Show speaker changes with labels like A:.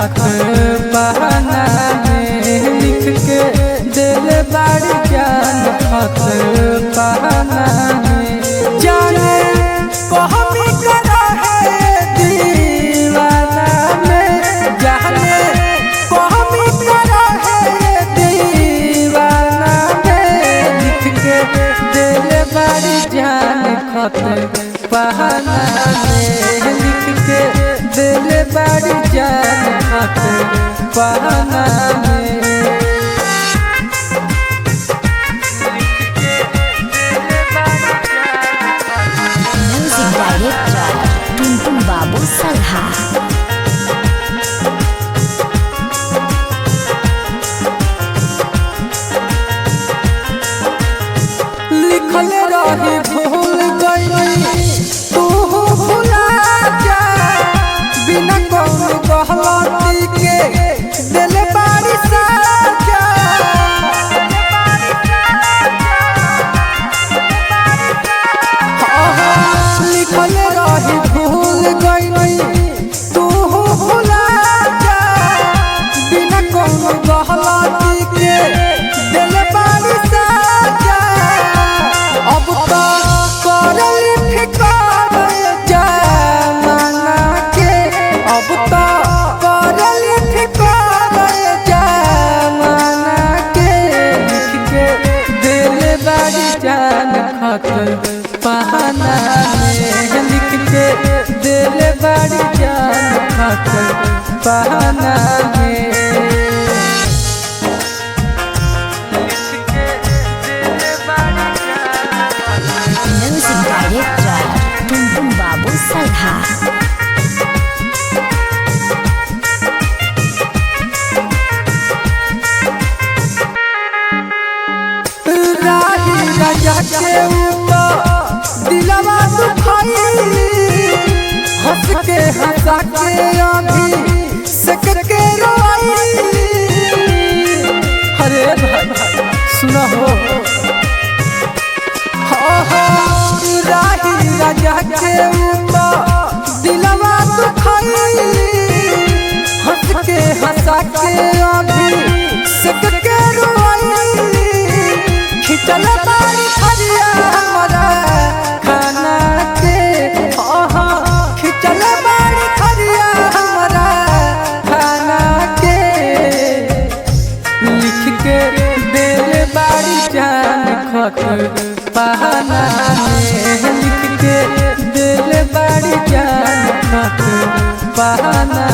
A: खत बहाना में लिख के दिल बाड़ी जान खत बहाना में जाने कहमी करा है दीवाना में जाने कहमी करा है दीवाना में लिख के दिल बाड़ी जान खत बहाना में लिख के दिल बाड़ी जान खत बहाना में
B: म्यूजिक डायरेक्टर टुनटुन बाबू सलहा।
A: लिखल रही भूल गई तू भुला जा बिना कौन गलती के दिल बाड़ी साजा लिखल रही भूल गई तू भुला जा बिना कौन गलती के दिल बाड़ी साजा अब तो करल फिकर जमाना के अब तो करल फिकर जमाना के लिख के दिल बाड़ी जान खत बहाना में लिख के दिल बाड़ी जान खत बहाना में
B: म्यूजिक डायरेक्टर टुनटुन बाबू सलहा।
A: राही राजा के ऊपर दिलवा दुखाई हंस के हंसा के अभी सक के रोई अरे भाई सुना हो राही राजा के ऊपर दिलवा दुखाई हंस के हंसा के अभी सक के रोई खिचल बाड़ी खरिया हमारा खाना के खिचल बाड़ी खरिया हमारा खाना के लिख के दिल बाड़ी जान खत बहाना में लिख के दिल बाड़ी जान खत बहाना